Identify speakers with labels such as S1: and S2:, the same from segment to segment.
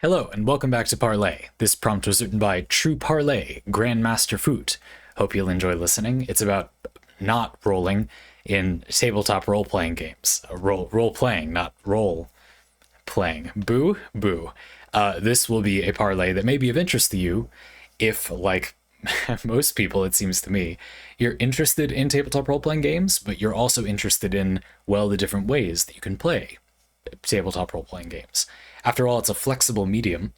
S1: Hello and welcome back to Parlay. This prompt was written by True Parley Grandmaster Foot. Hope you'll enjoy listening. It's about not rolling in tabletop role-playing games. Role-playing, not role-playing. Boo, boo. This will be a parlay that may be of interest to you if, like most people, it seems to me, you're interested in tabletop role-playing games, but you're also interested in, well, the different ways that you can play tabletop role-playing games. After all, it's a flexible medium,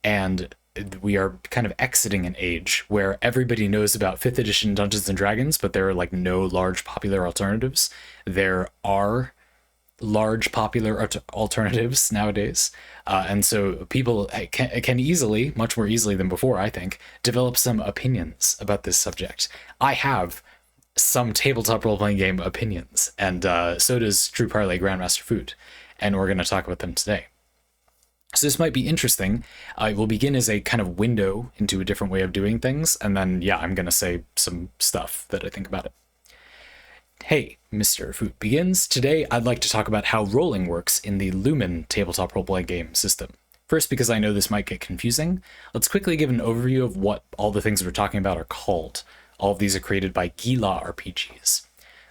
S1: and we are kind of exiting an age where everybody knows about 5th edition Dungeons and Dragons, but there are like no large popular alternatives. There are large popular alternatives nowadays, and so people can easily, much more easily than before, I think, develop some opinions about this subject. I have some tabletop role-playing game opinions, and so does True Parley Grandmaster Foot, and we're going to talk about them today. So this might be interesting. It will begin as a kind of window into a different way of doing things, and then, yeah, I'm going to say some stuff that I think about it. Hey, Mr. Foot begins. Today, I'd like to talk about how rolling works in the Lumen tabletop role-playing game system. First, because I know this might get confusing, let's quickly give an overview of what all the things we're talking about are called. All of these are created by Gila RPGs.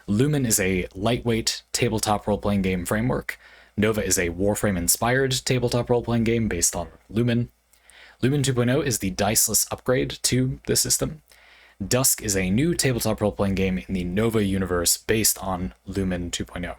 S1: Lumen is a lightweight tabletop role-playing game framework. Nova is a Warframe-inspired tabletop role-playing game based on Lumen. Lumen 2.0 is the diceless upgrade to the system. Dusk is a new tabletop role-playing game in the Nova universe based on Lumen 2.0.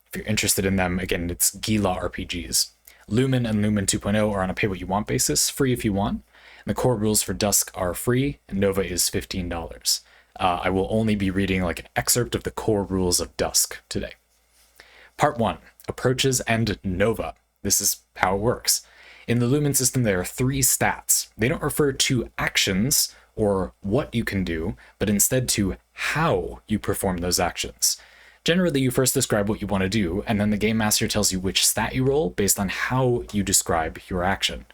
S1: If you're interested in them, again, it's Gila RPGs. Lumen and Lumen 2.0 are on a pay-what-you-want basis, free if you want. And the core rules for Dusk are free, and Nova is $15. I will only be reading like an excerpt of the core rules of Dusk today. Part 1. Approaches and Nova. This is how it works. In the Lumen system, there are 3 stats. They don't refer to actions or what you can do, but instead to how you perform those actions. Generally, you first describe what you want to do, and then the game master tells you which stat you roll based on how you describe your action.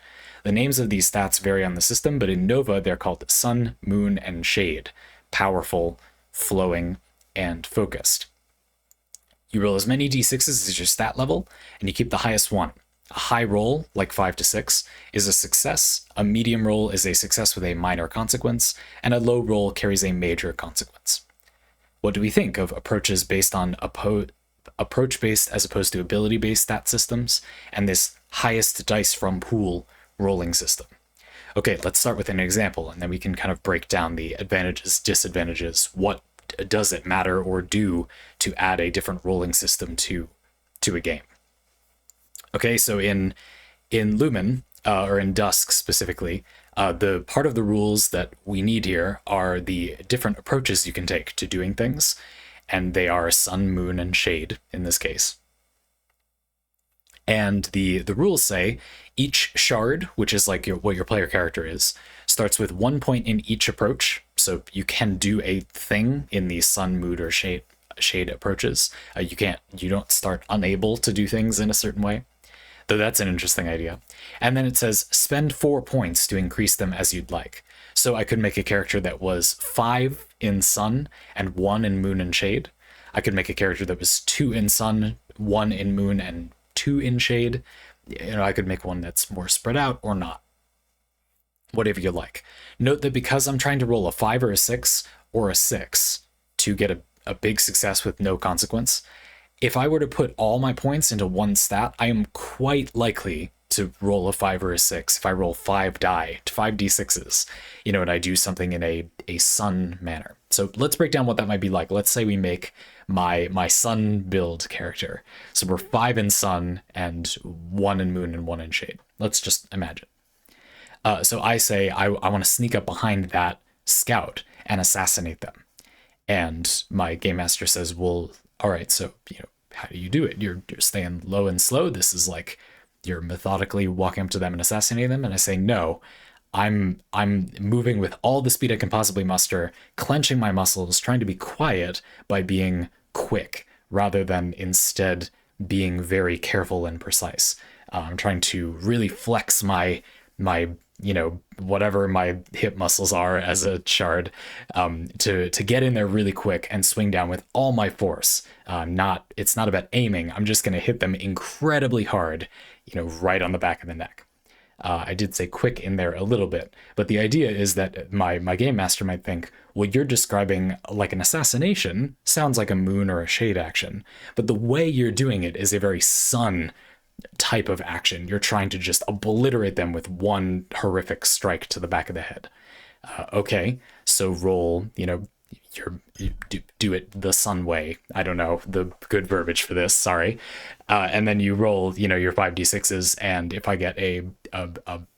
S1: The names of these stats vary on the system, but in Nova, they're called Sun, Moon, and Shade. Powerful, flowing, and focused. You roll as many d6s as your stat level, and you keep the highest one. A high roll, like 5 to 6, is a success, a medium roll is a success with a minor consequence, and a low roll carries a major consequence. What do we think of approaches based on approach-based as opposed to ability-based stat systems, and this highest dice from pool rolling system? Okay, let's start with an example, and then we can kind of break down the advantages, disadvantages, what does it matter or do to add a different rolling system to a game. Okay, so in Lumen, or in Dusk specifically, the part of the rules that we need here are the different approaches you can take to doing things, and they are Sun, Moon, and Shade in this case. And the rules say each shard, which is like what your player character is, starts with 1 point in each approach. So you can do a thing in the Sun, Moon, or Shade approaches. You don't start unable to do things in a certain way, though that's an interesting idea. And then it says spend 4 points to increase them as you'd like. So I could make a character that was 5 in Sun and 1 in Moon and Shade. I could make a character that was 2 in Sun, 1 in Moon, and 2 in Shade. I could make one that's more spread out or not. Whatever you like. Note that because I'm trying to roll a 5 or a 6 or a 6 to get a big success with no consequence, if I were to put all my points into one stat, I am quite likely to roll a 5 or a 6 if I roll 5 d6s, and I do something in a Sun manner. So let's break down what that might be like. Let's say we make my Sun build character. So we're 5 in Sun and 1 in Moon and 1 in Shade. Let's just imagine. So I say I want to sneak up behind that scout and assassinate them. And my game master says, well, all right, so, how do you do it? You're staying low and slow. This is like you're methodically walking up to them and assassinating them. And I say, no, I'm moving with all the speed I can possibly muster, clenching my muscles, trying to be quiet by being quick rather than instead being very careful and precise. I'm trying to really flex my whatever my hip muscles are as a shard, to get in there really quick and swing down with all my force. It's not about aiming. I'm just going to hit them incredibly hard, right on the back of the neck. I did say quick in there a little bit, but the idea is that my game master might think, well, you're describing like an assassination, sounds like a moon or a shade action, but the way you're doing it is a very sun type of action. You're trying to just obliterate them with one horrific strike to the back of the head. Okay, so roll, you do it the sun way. I don't know the good verbiage for this, sorry. And then you roll, your 5d6s, and if I get a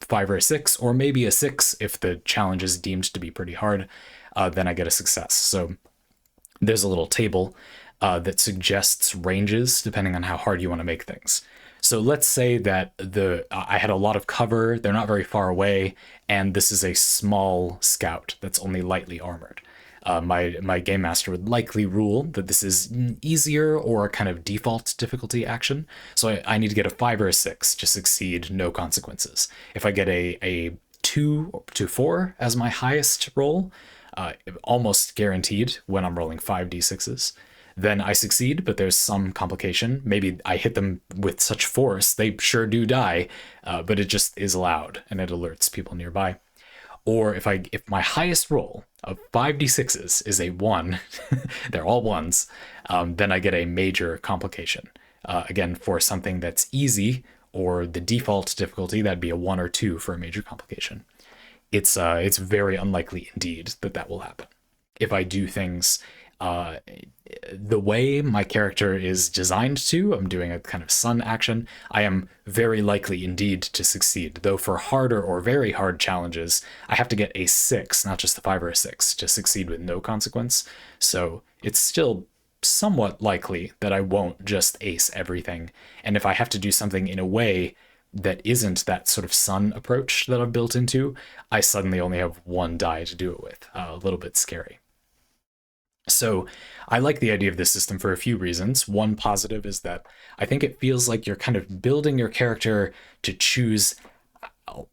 S1: 5 or a 6, or maybe a 6 if the challenge is deemed to be pretty hard, then I get a success. So there's a little table that suggests ranges depending on how hard you want to make things. So let's say that I had a lot of cover, they're not very far away, and this is a small scout that's only lightly armored. My game master would likely rule that this is easier or a kind of default difficulty action. So I need to get a 5 or a 6 to succeed, no consequences. If I get a 2 to 4 as my highest roll, almost guaranteed when I'm rolling 5d6s, then I succeed, but there's some complication. Maybe I hit them with such force, they sure do die, but it just is loud and it alerts people nearby. Or if my highest roll of 5d6s is a 1, they're all 1s, then I get a major complication. Again, for something that's easy or the default difficulty, that'd be a 1 or 2 for a major complication. It's very unlikely indeed that will happen. If I do things the way my character is designed to, I'm doing a kind of sun action, I am very likely indeed to succeed. Though for harder or very hard challenges, I have to get a 6, not just a 5 or a 6, to succeed with no consequence. So it's still somewhat likely that I won't just ace everything. And if I have to do something in a way that isn't that sort of sun approach that I've built into, I suddenly only have 1 die to do it with. A little bit scary. So I like the idea of this system for a few reasons. One positive is that I think it feels like you're kind of building your character to choose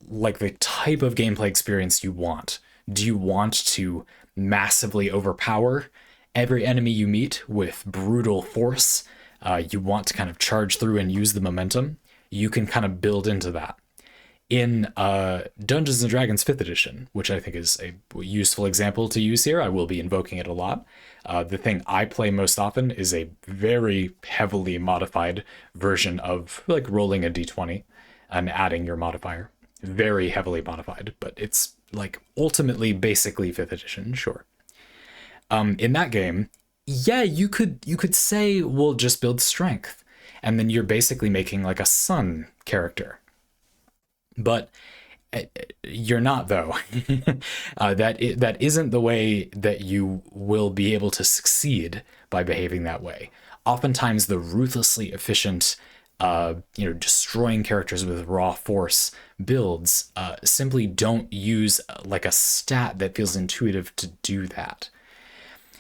S1: like the type of gameplay experience you want. Do you want to massively overpower every enemy you meet with brutal force? You want to kind of charge through and use the momentum? You can kind of build into that. In Dungeons & Dragons 5th edition, which I think is a useful example to use here, I will be invoking it a lot. The thing I play most often is a very heavily modified version of like rolling a d20 and adding your modifier. Very heavily modified, but it's like ultimately basically 5th edition, sure. In that game, yeah, you could say we'll just build strength, and then you're basically making like a sun character. But you're not, though. That isn't the way that you will be able to succeed by behaving that way. Oftentimes, the ruthlessly efficient, destroying characters with raw force builds simply don't use like a stat that feels intuitive to do that.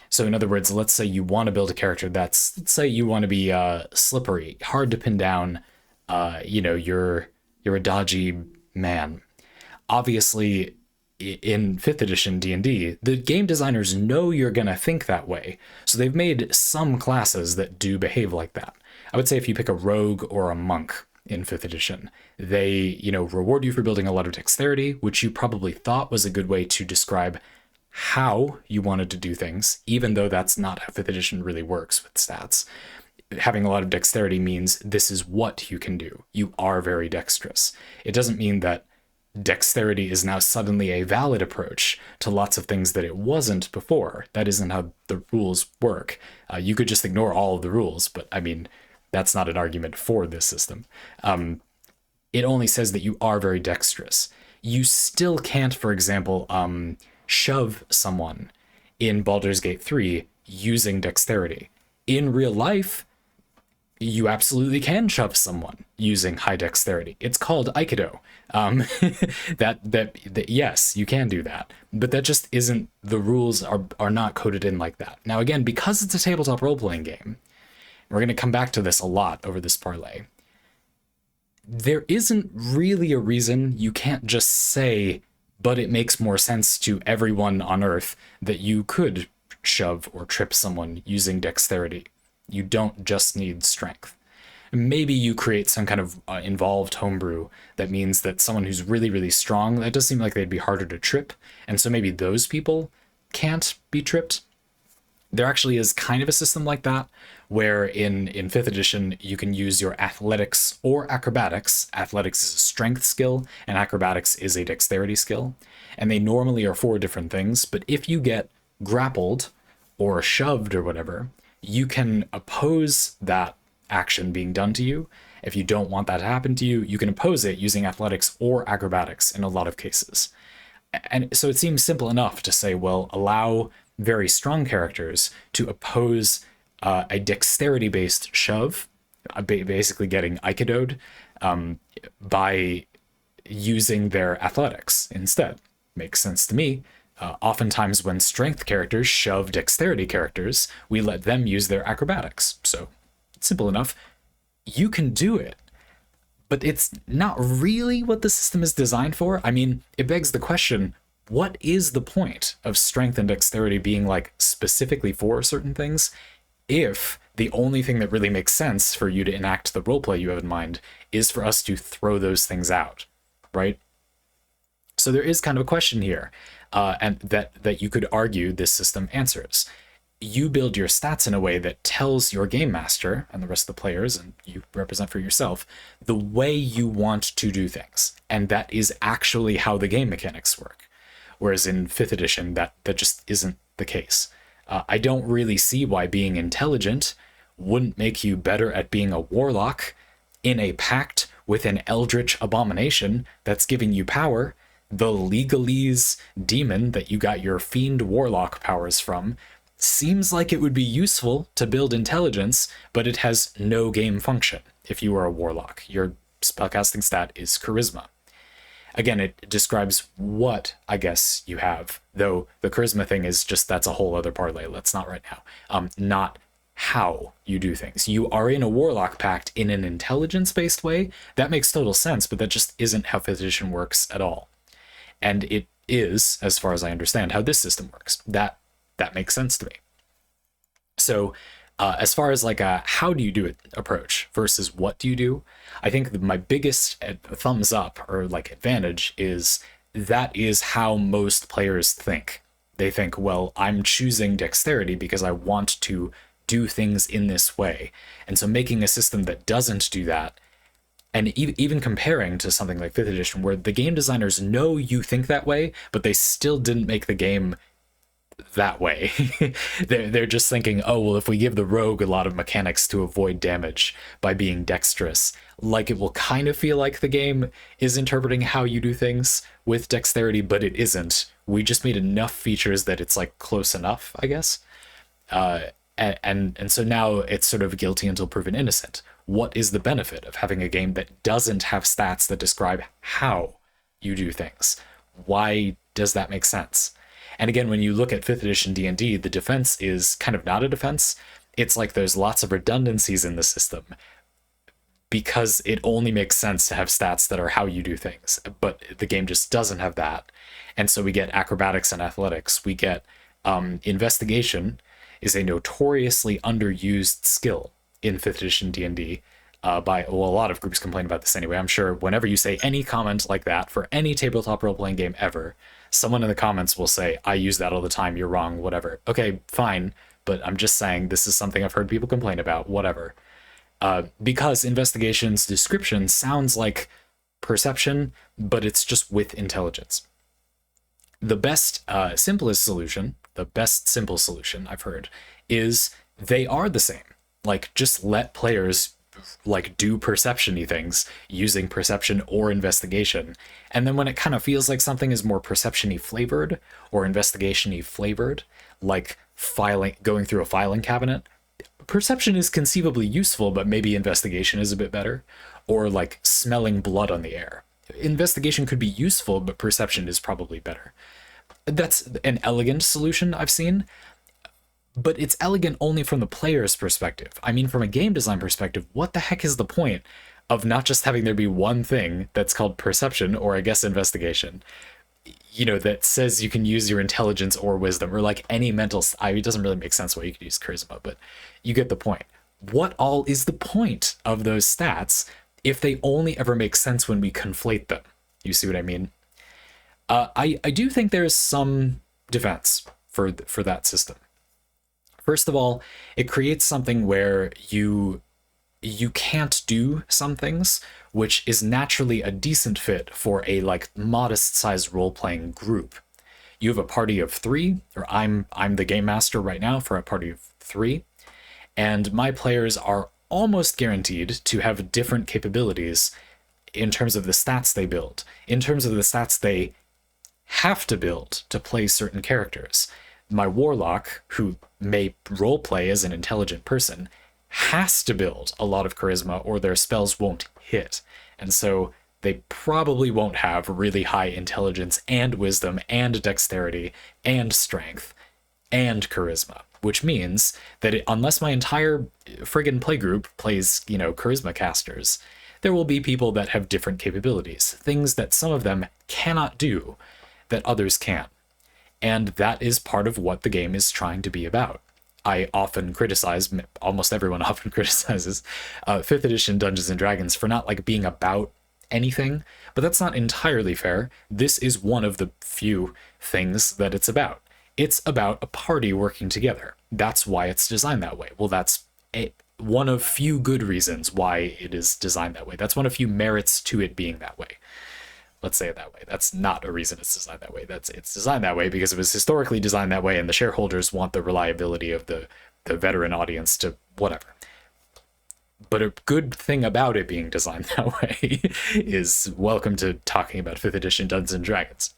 S1: So in other words, let's say you want to build a character let's say you want to be slippery, hard to pin down, you're a dodgy man. Obviously, in 5th edition D&D, the game designers know you're going to think that way, so they've made some classes that do behave like that. I would say if you pick a rogue or a monk in 5th edition, they, reward you for building a lot of dexterity, which you probably thought was a good way to describe how you wanted to do things, even though that's not how 5th edition really works with stats. Having a lot of dexterity means this is what you can do. You are very dexterous. It doesn't mean that dexterity is now suddenly a valid approach to lots of things that it wasn't before. That isn't how the rules work. You could just ignore all of the rules, but I mean, that's not an argument for this system. It only says that you are very dexterous. You still can't, for example, shove someone in Baldur's Gate 3 using dexterity. In real life, you absolutely can shove someone using high dexterity. It's called Aikido. That yes, you can do that, but that just isn't, the rules are not coded in like that. Now again, because it's a tabletop role-playing game, we're going to come back to this a lot over this parlay. There isn't really a reason you can't just say, but it makes more sense to everyone on Earth that you could shove or trip someone using dexterity. You don't just need strength. Maybe you create some kind of involved homebrew that means that someone who's really, really strong, that does seem like they'd be harder to trip. And so maybe those people can't be tripped. There actually is kind of a system like that where in 5th edition you can use your athletics or acrobatics. Athletics is a strength skill and acrobatics is a dexterity skill. And they normally are 4 different things, but if you get grappled or shoved or whatever, you can oppose that action being done to you. If you don't want that to happen to you, you can oppose it using athletics or acrobatics in a lot of cases. And so it seems simple enough to say, well, allow very strong characters to oppose a dexterity-based shove, basically getting Aikido'd, by using their athletics instead. Makes sense to me. Oftentimes when strength characters shove dexterity characters, we let them use their acrobatics. So it's simple enough. You can do it, but it's not really what the system is designed for. I mean, it begs the question, what is the point of strength and dexterity being like specifically for certain things if the only thing that really makes sense for you to enact the roleplay you have in mind is for us to throw those things out, right? So there is kind of a question here, and that you could argue this system answers. You build your stats in a way that tells your game master and the rest of the players, and you represent for yourself, the way you want to do things. And that is actually how the game mechanics work. Whereas in 5th edition, that just isn't the case. I don't really see why being intelligent wouldn't make you better at being a warlock in a pact with an eldritch abomination that's giving you power. The legalese demon that you got your fiend warlock powers from seems like it would be useful to build intelligence, but it has no game function. If you are a warlock, your spellcasting stat is charisma. Again, it describes what, I guess, you have, though the charisma thing is just, that's a whole other parlay. Let's not right now. Not how you do things. You are in a warlock pact in an intelligence-based way. That makes total sense, but that just isn't how 5th edition works at all. And it is, as far as I understand, how this system works. That makes sense to me. So as far as like a how do you do it approach versus what do you do, I think my biggest thumbs up or like advantage is that is how most players think. They think, well, I'm choosing dexterity because I want to do things in this way. And so making a system that doesn't do that, and even comparing to something like 5th edition where the game designers know you think that way, but they still didn't make the game that way. They're just thinking, oh, well, if we give the rogue a lot of mechanics to avoid damage by being dexterous, like it will kind of feel like the game is interpreting how you do things with dexterity, but it isn't. We just made enough features that it's like close enough, I guess. And so now it's sort of guilty until proven innocent. What is the benefit of having a game that doesn't have stats that describe how you do things? Why does that make sense? And again, when you look at 5th edition D&D, the defense is kind of not a defense. It's like there's lots of redundancies in the system because it only makes sense to have stats that are how you do things. But the game just doesn't have that. And so we get acrobatics and athletics. We get investigation is a notoriously underused skill in 5th edition D&D. By a lot of groups complain about this anyway. I'm sure whenever you say any comment like that for any tabletop role-playing game ever, someone in the comments will say, I use that all the time, you're wrong, whatever. Okay, fine, but I'm just saying this is something I've heard people complain about, whatever. Because investigation's description sounds like perception, but it's just with intelligence. The best simplest solution, the best simple solution I've heard, is they are the same. Like, just let players like do perception-y things using perception or investigation, and then when it kind of feels like something is more perception-y flavored or investigation-y flavored, like going through a filing cabinet, perception is conceivably useful, but maybe investigation is a bit better. Or like smelling blood on the air, investigation could be useful, but perception is probably better. That's an elegant solution I've seen, but it's elegant only from the player's perspective. I mean, from a game design perspective, what the heck is the point of not just having there be one thing that's called perception, or I guess investigation, you know, that says you can use your intelligence or wisdom, or like any mental, it doesn't really make sense why you could use charisma, but you get the point. what all is the point of those stats if they only ever make sense when we conflate them? You see what I mean? I do think there's some defense for that system. First of all, it creates something where you can't do some things, which is naturally a decent fit for a like modest-sized role-playing group. You have a party of 3, or I'm the game master right now for a party of 3, and my players are almost guaranteed to have different capabilities in terms of the stats they build, in terms of the stats they have to build to play certain characters. My warlock, who may roleplay as an intelligent person, has to build a lot of charisma or their spells won't hit. And so they probably won't have really high intelligence and wisdom and dexterity and strength and charisma, which means that unless my entire friggin' playgroup plays, charisma casters, there will be people that have different capabilities, things that some of them cannot do that others can. And that is part of what the game is trying to be about. I often criticize, almost everyone often criticizes, 5th edition Dungeons & Dragons for not like being about anything, but that's not entirely fair. This is one of the few things that it's about. It's about a party working together. That's why it's designed that way. Well, that's one of few good reasons why it is designed that way. That's one of few merits to it being that way. Let's say it that way. That's not a reason it's designed that way. It's designed that way because it was historically designed that way, and the shareholders want the reliability of the veteran audience to whatever. But a good thing about it being designed that way is welcome to talking about 5th edition Dungeons and Dragons.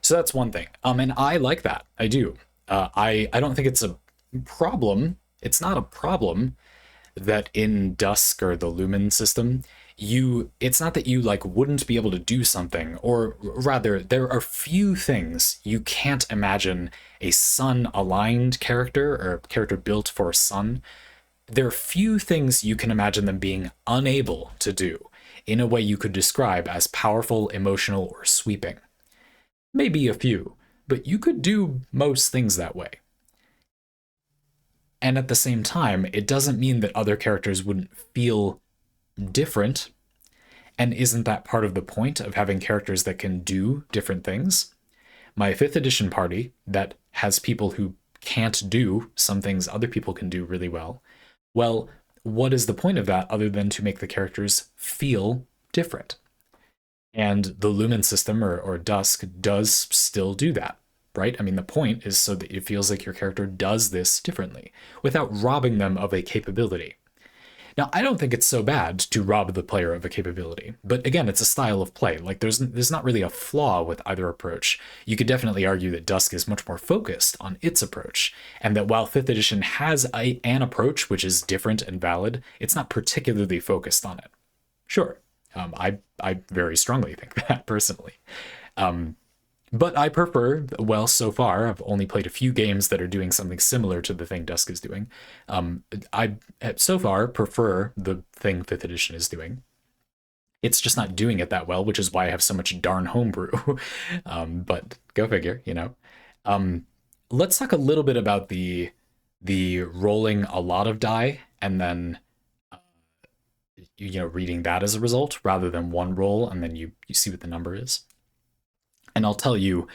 S1: So that's one thing. And I like that. I do. I don't think it's a problem. It's not a problem that in Dusk or the Lumen system, it's not that you like wouldn't be able to do something, or rather there are few things you can't imagine a sun aligned character or a character built for sun. There are few things you can imagine them being unable to do in a way you could describe as powerful, emotional, or sweeping. Maybe a few, but you could do most things that way. And at the same time, it doesn't mean that other characters wouldn't feel different. And isn't that part of the point of having characters that can do different things? My 5th edition party that has people who can't do some things other people can do really well. Well, what is the point of that other than to make the characters feel different? And the Lumen system or Dusk does still do that, right? I mean, the point is so that it feels like your character does this differently without robbing them of a capability. Now, I don't think it's so bad to rob the player of a capability, but again, it's a style of play. Like there's not really a flaw with either approach. You could definitely argue that Dusk is much more focused on its approach, and that while 5th edition has an approach which is different and valid, it's not particularly focused on it. Sure, I very strongly think that personally. But I prefer, well, so far, I've only played a few games that are doing something similar to the thing Dusk is doing. I, so far, prefer the thing 5th edition is doing. It's just not doing it that well, which is why I have so much darn homebrew. But go figure, Let's talk a little bit about the rolling a lot of die and then, reading that as a result rather than one roll and then you see what the number is. And I'll tell you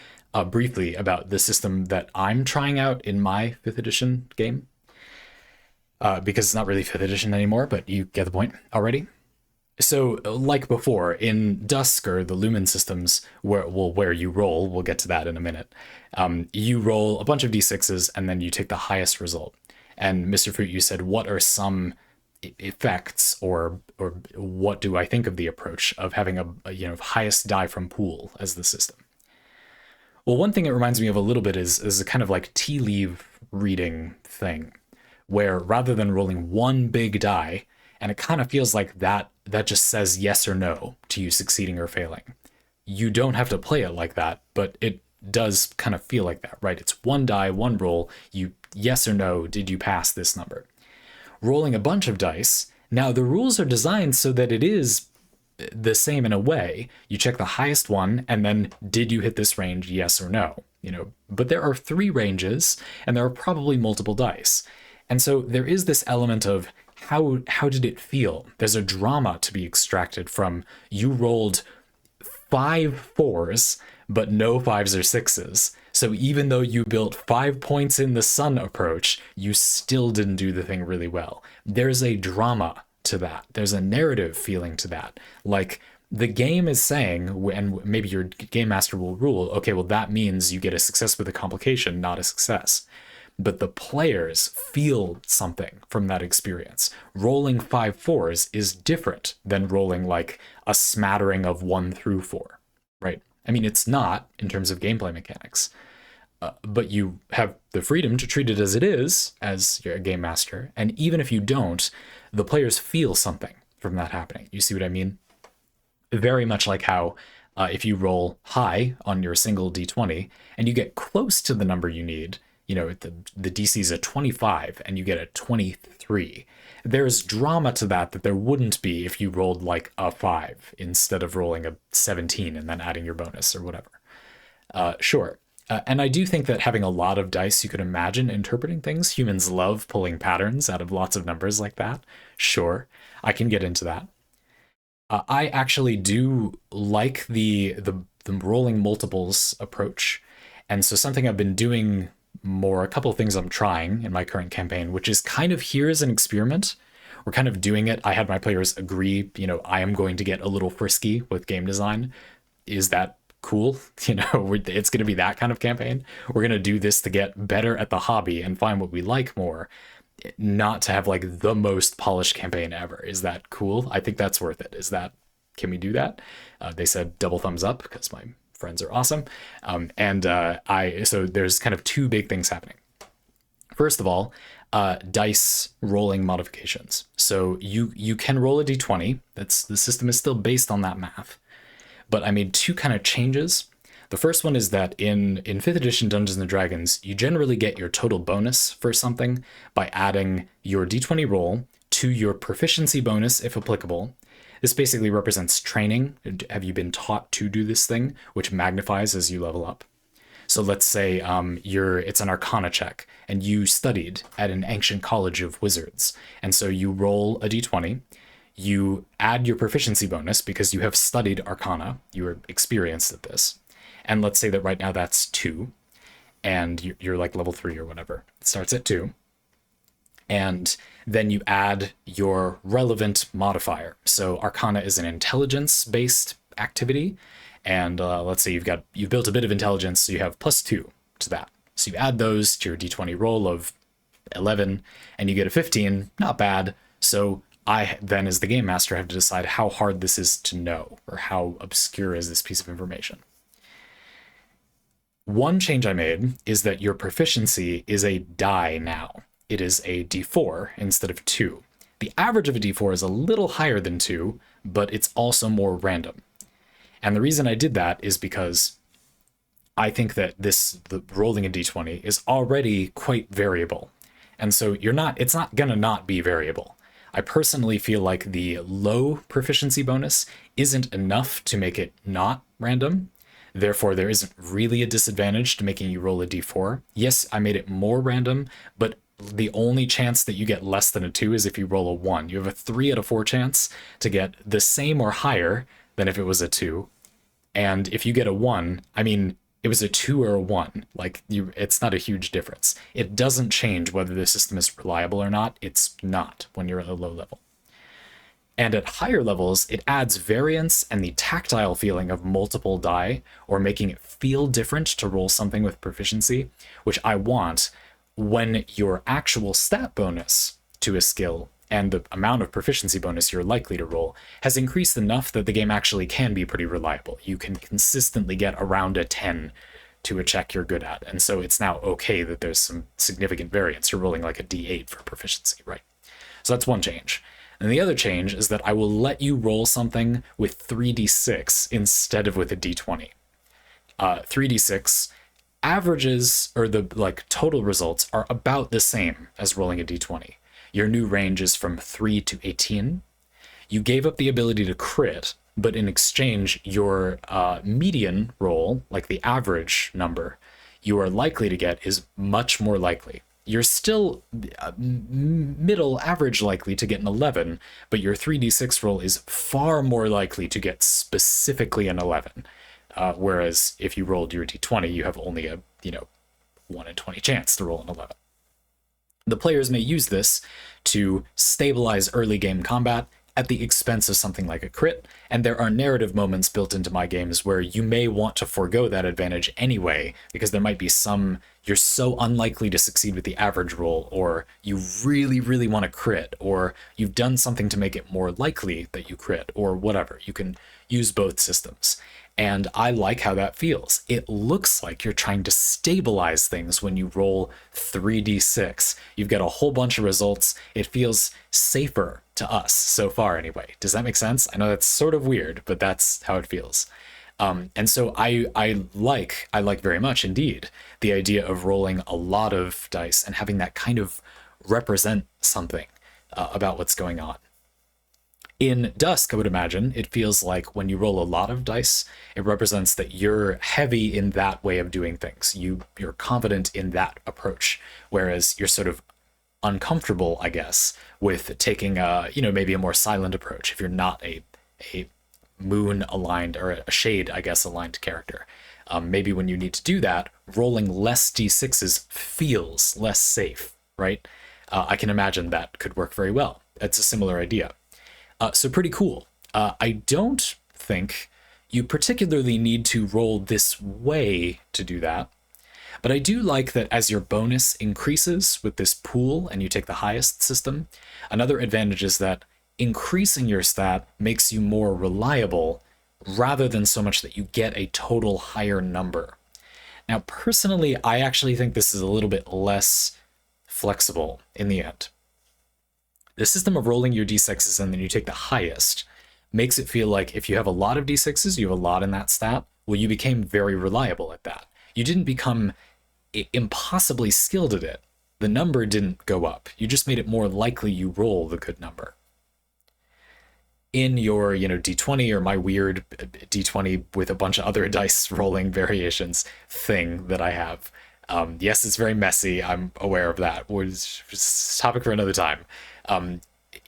S1: briefly about the system that I'm trying out in my 5th edition game, because it's not really 5th edition anymore, but you get the point already. So like before, in Dusk or the Lumen systems, where you roll, we'll get to that in a minute, you roll a bunch of d6s and then you take the highest result. And Mr. Fruit, you said, what are some effects or what do I think of the approach of having a highest die from pool as the system? Well, one thing it reminds me of a little bit is a kind of like tea leaf reading thing, where rather than rolling one big die, and it kind of feels like that just says yes or no to you succeeding or failing. You don't have to play it like that, but it does kind of feel like that, right? It's one die, one roll, you yes or no, did you pass this number? Rolling a bunch of dice, now the rules are designed so that it is the same in a way. You check the highest one and then did you hit this range, yes or no? But there are 3 ranges and there are probably multiple dice. And so there is this element of how did it feel? There's a drama to be extracted from you rolled 5 4s, but no 5s or 6s. So even though you built 5 points in the sun approach, you still didn't do the thing really well. There's a drama to that. There's a narrative feeling to that. Like the game is saying, and maybe your game master will rule, okay, well, that means you get a success with a complication, not a success. But the players feel something from that experience. Rolling 5 4s is different than rolling like a smattering of 1 through 4, right? I mean, it's not in terms of gameplay mechanics, but you have the freedom to treat it as it is, as you're a game master. And even if you don't, the players feel something from that happening. You see what I mean? Very much like how if you roll high on your single d20 and you get close to the number you need, you know, the DC is a 25 and you get a 23. There's drama to that there wouldn't be if you rolled like a 5 instead of rolling a 17 and then adding your bonus or whatever. Sure. And I do think that having a lot of dice, you could imagine interpreting things. Humans love pulling patterns out of lots of numbers like that. Sure, I can get into that. I actually do like the rolling multiples approach. And so something I've been doing more, a couple of things I'm trying in my current campaign, which is kind of here as an experiment. We're kind of doing it. I had my players agree, you know, I am going to get a little frisky with game design. Is that cool? You know, it's going to be that kind of campaign. We're going to do this to get better at the hobby and find what we like more, not to have like the most polished campaign ever. Is that cool? I think that's worth it. Can we do that? They said double thumbs up because my friends are awesome. So there's kind of two big things happening. First of all, dice rolling modifications. So you can roll a d20. The system is still based on that math. But I made two kind of changes. The first one is that in 5th edition Dungeons and Dragons, you generally get your total bonus for something by adding your d20 roll to your proficiency bonus, if applicable. This basically represents training. Have you been taught to do this thing, which magnifies as you level up? So let's say it's an Arcana check, and you studied at an ancient college of wizards, and so you roll a d20. You add your proficiency bonus because you have studied Arcana. You are experienced at this. And let's say that right now that's 2, and you're like level 3 or whatever. It starts at 2. And then you add your relevant modifier. So Arcana is an intelligence-based activity. And let's say you've built a bit of intelligence, so you have +2 to that. So you add those to your d20 roll of 11, and you get a 15. Not bad. So I then, as the game master, have to decide how hard this is to know, or how obscure is this piece of information. One change I made is that your proficiency is a die now. It is a d4 instead of 2. The average of a d4 is a little higher than 2, but it's also more random. And the reason I did that is because I think that the rolling a d20 is already quite variable. And so it's not gonna not be variable. I personally feel like the low proficiency bonus isn't enough to make it not random. Therefore, there isn't really a disadvantage to making you roll a d4. Yes, I made it more random, but the only chance that you get less than a 2 is if you roll a 1. You have a 3 out of 4 chance to get the same or higher than if it was a 2. And if you get a 1, I mean, it was a 2 or a 1. It's not a huge difference. It doesn't change whether the system is reliable or not. It's not when you're at a low level. And at higher levels, it adds variance and the tactile feeling of multiple die, or making it feel different to roll something with proficiency, which I want when your actual stat bonus to a skill and the amount of proficiency bonus you're likely to roll has increased enough that the game actually can be pretty reliable. You can consistently get around a 10 to a check you're good at. And so it's now okay that there's some significant variance. You're rolling like a d8 for proficiency, right? So that's one change. And the other change is that I will let you roll something with 3d6 instead of with a d20. 3d6 averages, or the total results, are about the same as rolling a d20. Your new range is from 3 to 18. You gave up the ability to crit, but in exchange, your median roll, like the average number you are likely to get, is much more likely. you're still middle average likely to get an 11, but your 3d6 roll is far more likely to get specifically an 11. Whereas if you rolled your d20, you have only a 1 in 20 chance to roll an 11. The players may use this to stabilize early game combat at the expense of something like a crit, and there are narrative moments built into my games where you may want to forego that advantage anyway, because there might be you're so unlikely to succeed with the average roll, or you really, really want to crit, or you've done something to make it more likely that you crit, or whatever. You can use both systems. And I like how that feels. It looks like you're trying to stabilize things when you roll 3d6. You've got a whole bunch of results. It feels safer to us so far anyway. Does that make sense? I know that's sort of weird, but that's how it feels. And so I like very much indeed the idea of rolling a lot of dice and having that kind of represent something about what's going on. In Dusk, I would imagine, it feels like when you roll a lot of dice, it represents that you're heavy in that way of doing things. You're confident in that approach, whereas you're sort of uncomfortable, I guess, with taking maybe a more silent approach if you're not a moon aligned, or a shade, I guess, aligned character. Maybe when you need to do that, rolling less d6s feels less safe, right? I can imagine that could work very well. It's a similar idea. So pretty cool. I don't think you particularly need to roll this way to do that, but I do like that as your bonus increases with this pool and you take the highest system, another advantage is that increasing your stat makes you more reliable rather than so much that you get a total higher number. Now, personally, I actually think this is a little bit less flexible in the end. The system of rolling your d6s and then you take the highest makes it feel like if you have a lot of d6s, you have a lot in that stat, well, you became very reliable at that. You didn't become impossibly skilled at it. The number didn't go up. You just made it more likely you roll the good number. In your, d20 or my weird d20 with a bunch of other dice rolling variations thing that I have, yes, it's very messy. I'm aware of that. It's a topic for another time.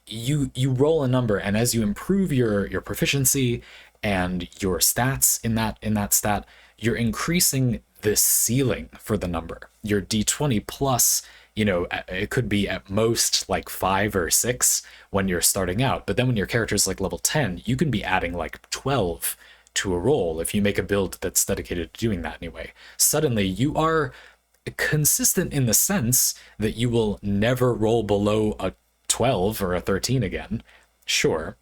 S1: You roll a number, and as you improve your proficiency and your stats in that stat, you're increasing the ceiling for the number. Your d20 plus, it could be at most like 5 or 6 when you're starting out, but then when your character's like level 10, you can be adding like 12 to a roll if you make a build that's dedicated to doing that anyway. Suddenly you are consistent in the sense that you will never roll below a 12 or a 13 again, sure,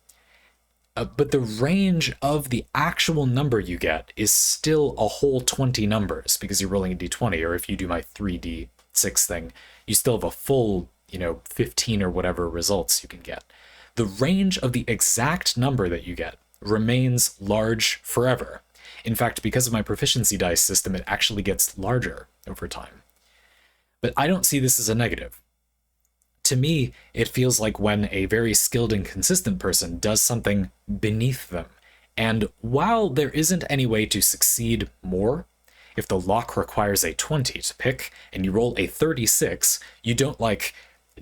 S1: but the range of the actual number you get is still a whole 20 numbers because you're rolling a d20, or if you do my 3d6 thing, you still have a full 15 or whatever results you can get. The range of the exact number that you get remains large forever. In fact, because of my proficiency dice system, it actually gets larger over time. But I don't see this as a negative. To me, it feels like when a very skilled and consistent person does something beneath them. And while there isn't any way to succeed more, if the lock requires a 20 to pick and you roll a 36, you don't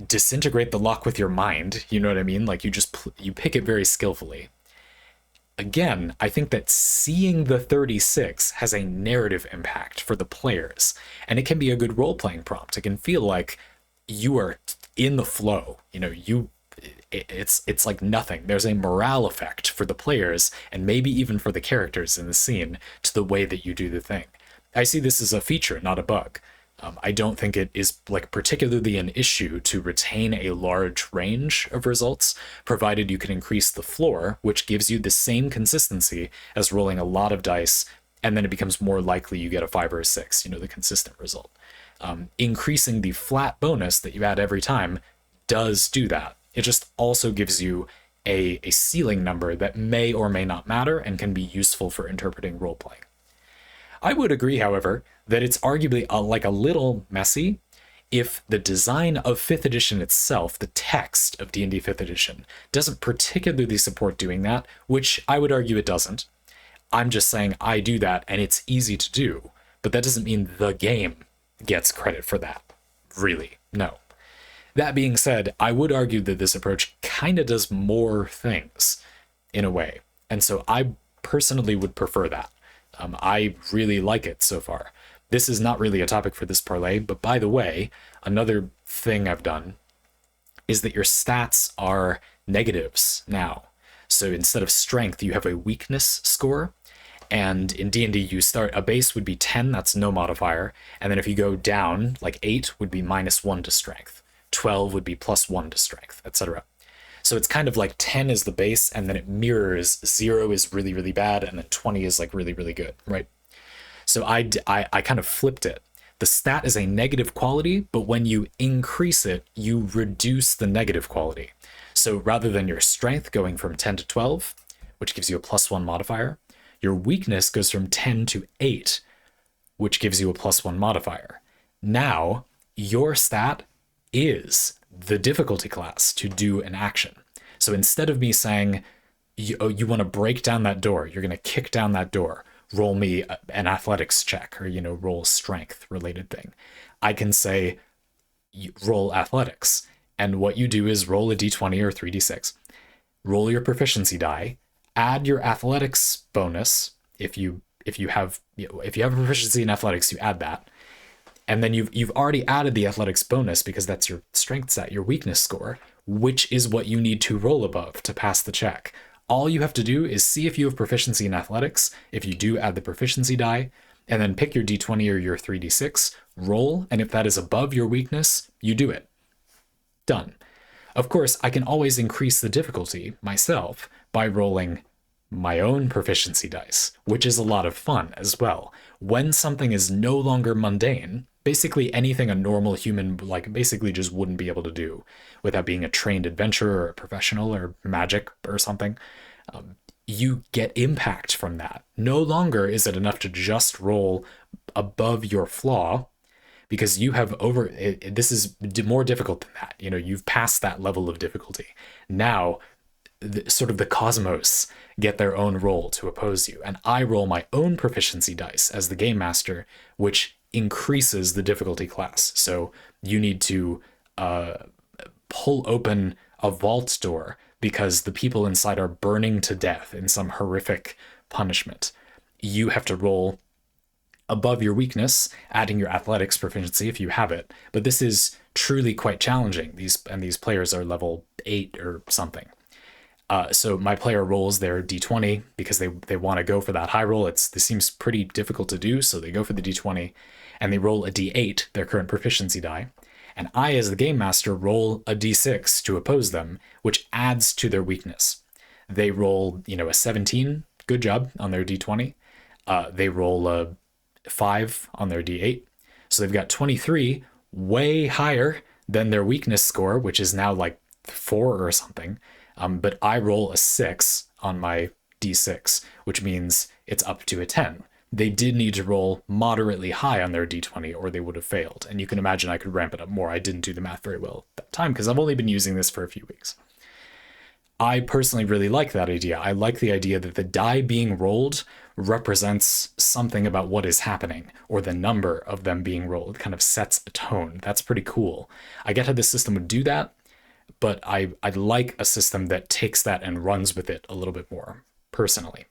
S1: disintegrate the lock with your mind. You know what I mean? Like you pick it very skillfully. Again, I think that seeing the 36 has a narrative impact for the players, and it can be a good role-playing prompt. It can feel like you are in the flow. It's like nothing. There's a morale effect for the players, and maybe even for the characters in the scene, to the way that you do the thing. I see this as a feature, not a bug. I don't think it is particularly an issue to retain a large range of results, provided you can increase the floor, which gives you the same consistency as rolling a lot of dice, and then it becomes more likely you get a 5 or a 6, the consistent result. Increasing the flat bonus that you add every time does do that. It just also gives you a ceiling number that may or may not matter and can be useful for interpreting role-playing. I would agree, however, that it's arguably a little messy if the design of 5th edition itself, the text of D&D 5th edition, doesn't particularly support doing that, which I would argue it doesn't. I'm just saying I do that and it's easy to do, but that doesn't mean the game gets credit for that. really. No. That being said, I would argue that this approach kind of does more things in a way. And so I personally would prefer that. I really like it so far. This is not really a topic for this parlay, but by the way, another thing I've done is that your stats are negatives now. So instead of strength, you have a weakness score. And in D&D, you start, a base would be 10, that's no modifier. And then if you go down, like 8 would be -1 to strength. 12 would be +1 to strength, etc. So it's kind of like 10 is the base, and then it mirrors 0 is really, really bad, and then 20 is like really, really good, right? So I kind of flipped it. The stat is a negative quality, but when you increase it, you reduce the negative quality. So rather than your strength going from 10 to 12, which gives you a +1 modifier, your weakness goes from 10 to 8, which gives you a +1 modifier. Now, your stat is the difficulty class to do an action. So instead of me saying, you want to break down that door, you're going to kick down that door, roll me an athletics check, or, roll strength related thing, I can say, roll athletics. And what you do is roll a d20 or 3d6, roll your proficiency die, add your athletics bonus. If you have a proficiency in athletics, you add that. And then you've already added the athletics bonus because that's your strength stat, your weakness score, which is what you need to roll above to pass the check. All you have to do is see if you have proficiency in athletics. If you do, add the proficiency die, and then pick your d20 or your 3d6, roll, and if that is above your weakness, you do it. Done. Of course, I can always increase the difficulty myself by rolling my own proficiency dice, which is a lot of fun as well. When something is no longer mundane, basically anything a normal human basically just wouldn't be able to do without being a trained adventurer or a professional or magic or something, you get impact from that. No longer is it enough to just roll above your flaw, because you have this is more difficult than that. You've passed that level of difficulty. Now, sort of the cosmos get their own roll to oppose you, and I roll my own proficiency dice as the game master, which increases the difficulty class. So you need to pull open a vault door because the people inside are burning to death in some horrific punishment. You have to roll above your weakness, adding your athletics proficiency if you have it. But this is truly quite challenging. These players are level 8 or something. So my player rolls their d20 because they want to go for that high roll. This seems pretty difficult to do, so they go for the d20, and they roll a d8, their current proficiency die. And I, as the game master, roll a d6 to oppose them, which adds to their weakness. They roll, a 17, good job, on their d20. They roll a 5 on their d8. So they've got 23, way higher than their weakness score, which is now like 4 or something. But I roll a 6 on my d6, which means it's up to a 10. They did need to roll moderately high on their d20 or they would have failed. And you can imagine I could ramp it up more. I didn't do the math very well at that time because I've only been using this for a few weeks. I personally really like that idea. I like the idea that the die being rolled represents something about what is happening, or the number of them being rolled. It kind of sets a tone. That's pretty cool. I get how this system would do that, but I'd like a system that takes that and runs with it a little bit more, personally.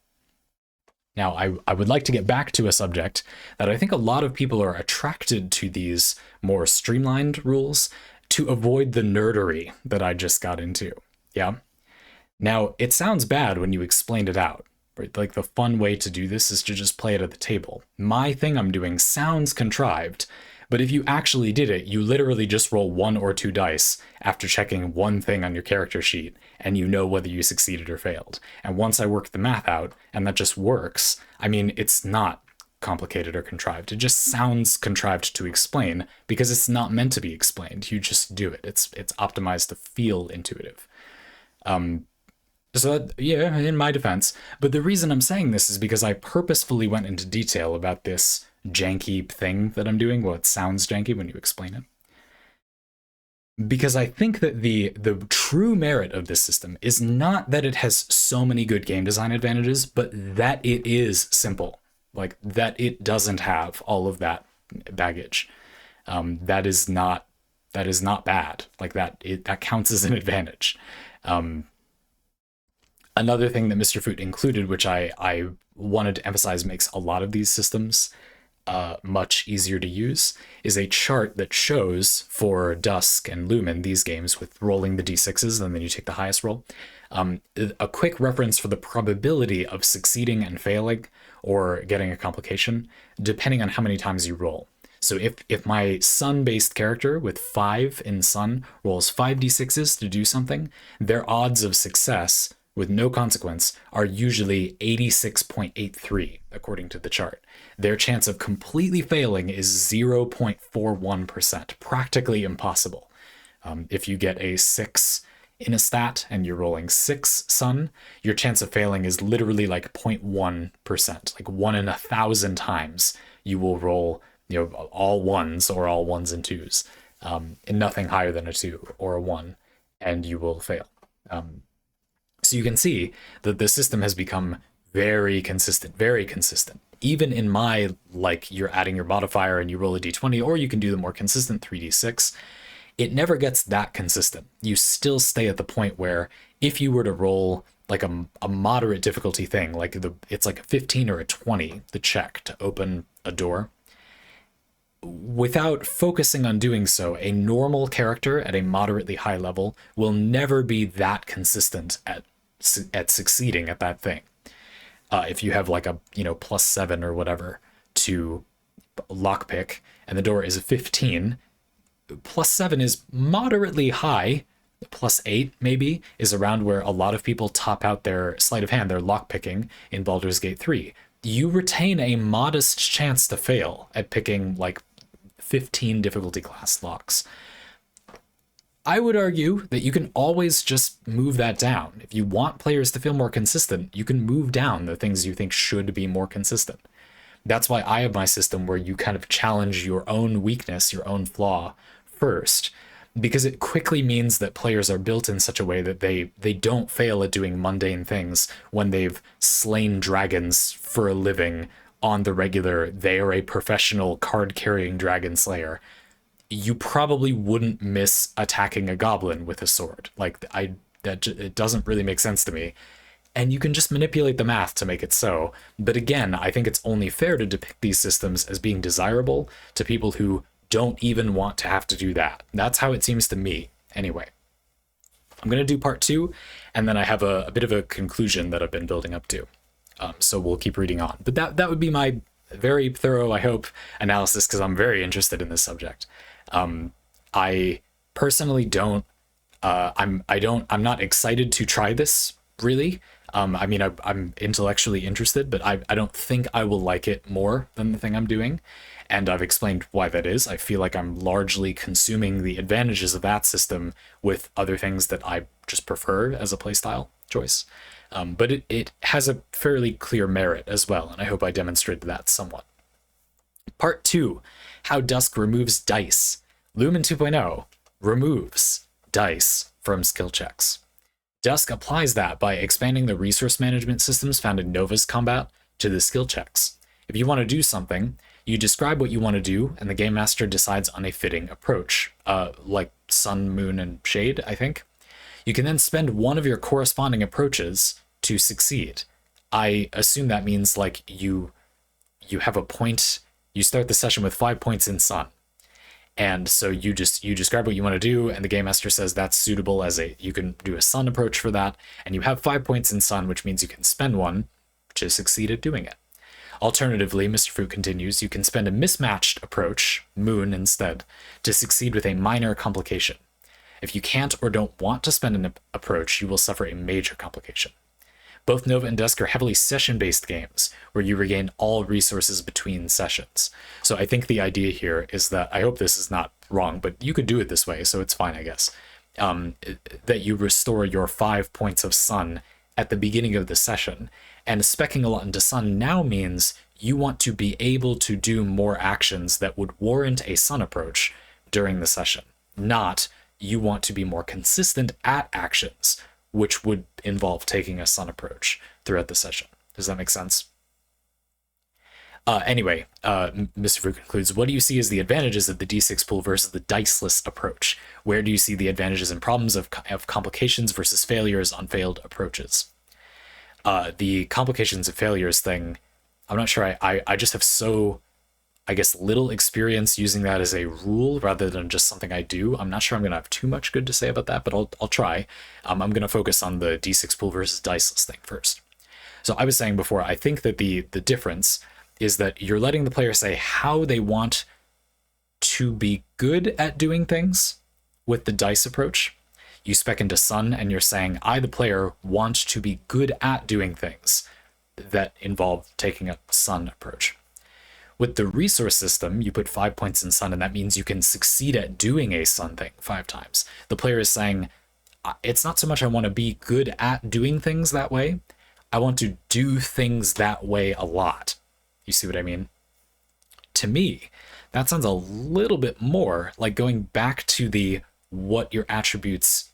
S1: Now, I would like to get back to a subject that I think a lot of people are attracted to these more streamlined rules to avoid the nerdery that I just got into. Yeah? Now, it sounds bad when you explained it out, right? Like the fun way to do this is to just play it at the table. My thing I'm doing sounds contrived, but if you actually did it, you literally just roll 1 or 2 dice after checking one thing on your character sheet, and you know whether you succeeded or failed. And once I worked the math out, and that just works, I mean, it's not complicated or contrived. It just sounds contrived to explain because it's not meant to be explained. You just do it. It's optimized to feel intuitive. So that, yeah, in my defense. But the reason I'm saying this is because I purposefully went into detail about this janky thing that I'm doing. Well, it sounds janky when you explain it. Because I think that the true merit of this system is not that it has so many good game design advantages, but that it is simple. Like, that it doesn't have all of that baggage. That is not that is not bad. Like that counts as an advantage. Another thing that Mr. Foot included, which I wanted to emphasize makes a lot of these systems much easier to use, is a chart that shows for Dusk and Lumen, these games, with rolling the d6s and then you take the highest roll, a quick reference for the probability of succeeding and failing or getting a complication, depending on how many times you roll. So if my sun-based character with 5 in sun rolls 5d6s to do something, their odds of success with no consequence are usually 86.83, according to the chart. Their chance of completely failing is 0.41%, practically impossible. If you get a 6 in a stat and you're rolling 6 sun, your chance of failing is literally like 0.1%, like 1 in 1,000 times you will roll, all ones or all ones and twos, and nothing higher than a 2 or a 1, and you will fail. So you can see that the system has become very consistent, very consistent. Even in my, like, you're adding your modifier and you roll a d20, or you can do the more consistent 3d6, it never gets that consistent. You still stay at the point where if you were to roll like a moderate difficulty thing, like it's like a 15 or a 20, the check to open a door, without focusing on doing so, a normal character at a moderately high level will never be that consistent at succeeding at that thing. If you have like a +7 or whatever to lockpick and the door is a 15, +7 is moderately high. +8 maybe is around where a lot of people top out their sleight of hand, their lockpicking in Baldur's Gate 3. You retain a modest chance to fail at picking like 15 difficulty class locks. I would argue that you can always just move that down. If you want players to feel more consistent, you can move down the things you think should be more consistent. That's why I have my system where you kind of challenge your own weakness, your own flaw first, because it quickly means that players are built in such a way that they don't fail at doing mundane things when they've slain dragons for a living on the regular. They are a professional card-carrying dragon slayer. You probably wouldn't miss attacking a goblin with a sword. Like, it doesn't really make sense to me. And you can just manipulate the math to make it so. But again, I think it's only fair to depict these systems as being desirable to people who don't even want to have to do that. That's how it seems to me, anyway. I'm going to do part 2, and then I have a bit of a conclusion that I've been building up to. So we'll keep reading on. But that would be my very thorough, I hope, analysis, because I'm very interested in this subject. I personally don't, I'm not excited to try this, really. I mean, I'm intellectually interested, but I don't think I will like it more than the thing I'm doing. And I've explained why that is. I feel like I'm largely consuming the advantages of that system with other things that I just prefer as a playstyle choice. But it has a fairly clear merit as well, and I hope I demonstrated that somewhat. Part 2, how Dusk removes dice. Lumen 2.0 removes dice from skill checks. Dusk applies that by expanding the resource management systems found in Nova's combat to the skill checks. If you want to do something, you describe what you want to do, and the Game Master decides on a fitting approach, like Sun, Moon, and Shade, I think. You can then spend one of your corresponding approaches to succeed. I assume that means like you have a point, you start the session with 5 points in Sun. And so you describe what you want to do, and the Game Master says that's suitable as you can do a Sun approach for that, and you have 5 points in Sun, which means you can spend one to succeed at doing it. Alternatively, Mr. Fruit continues, you can spend a mismatched approach, Moon instead, to succeed with a minor complication. If you can't or don't want to spend an approach, you will suffer a major complication. Both Nova and Dusk are heavily session-based games, where you regain all resources between sessions. So I think the idea here is that, I hope this is not wrong, but you could do it this way, so it's fine, I guess, that you restore your 5 points of Sun at the beginning of the session. And speccing a lot into Sun now means you want to be able to do more actions that would warrant a Sun approach during the session, not you want to be more consistent at actions, which would involve taking a Sun approach throughout the session. Does that make sense? Anyway, Mr. Fruit concludes, what do you see as the advantages of the D6 pool versus the diceless approach? Where do you see the advantages and problems of complications versus failures on failed approaches? The complications and failures thing, I'm not sure. I just have so, I guess, little experience using that as a rule rather than just something I do. I'm not sure I'm going to have too much good to say about that, but I'll try. I'm going to focus on the D6 pool versus diceless thing first. So I was saying before, I think that the difference is that you're letting the player say how they want to be good at doing things with the dice approach. You spec into Sun and you're saying, I, the player, want to be good at doing things that involve taking a Sun approach. With the resource system, you put 5 points in Sun, and that means you can succeed at doing a Sun thing 5 times. The player is saying, it's not so much I want to be good at doing things that way, I want to do things that way a lot. You see what I mean? To me, that sounds a little bit more like going back to the what your attributes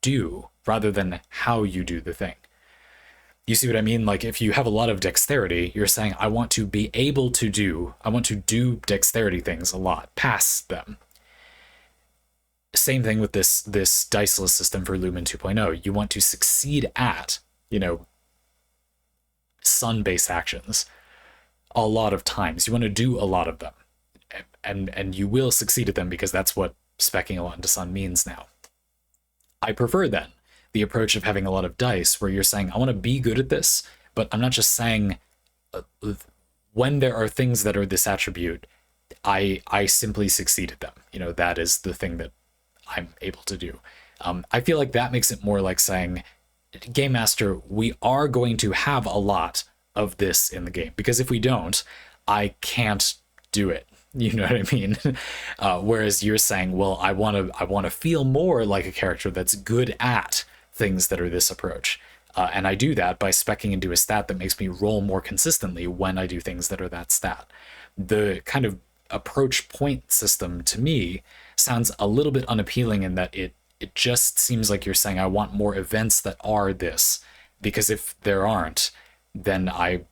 S1: do rather than how you do the thing. You see what I mean? Like if you have a lot of dexterity, you're saying, I want to be able to do, I want to do dexterity things a lot, pass them. Same thing with this diceless system for Lumen 2.0. You want to succeed at, Sun-based actions a lot of times. You want to do a lot of them. And you will succeed at them because that's what speccing a lot into Sun means now. I prefer then the approach of having a lot of dice where you're saying, I want to be good at this, but I'm not just saying when there are things that are this attribute, I simply succeed at them. That is the thing that I'm able to do. I feel like that makes it more like saying, Game Master, we are going to have a lot of this in the game, because if we don't, I can't do it. You know what I mean? Whereas you're saying, well, I want to feel more like a character that's good at things that are this approach. And I do that by speccing into a stat that makes me roll more consistently when I do things that are that stat. The kind of approach point system to me sounds a little bit unappealing in that it just seems like you're saying, I want more events that are this, because if there aren't, then I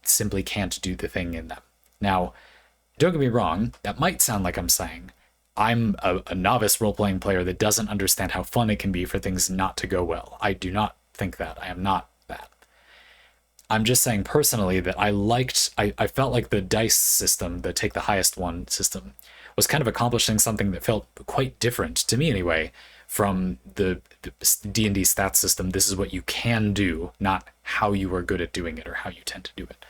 S1: simply can't do the thing in them. Now, don't get me wrong, that might sound like I'm saying I'm a novice role-playing player that doesn't understand how fun it can be for things not to go well. I do not think that. I am not that. I'm just saying personally that I felt like the dice system, the take the highest one system, was kind of accomplishing something that felt quite different, to me anyway, from the D&D stats system. This is what you can do, not how you are good at doing it or how you tend to do it.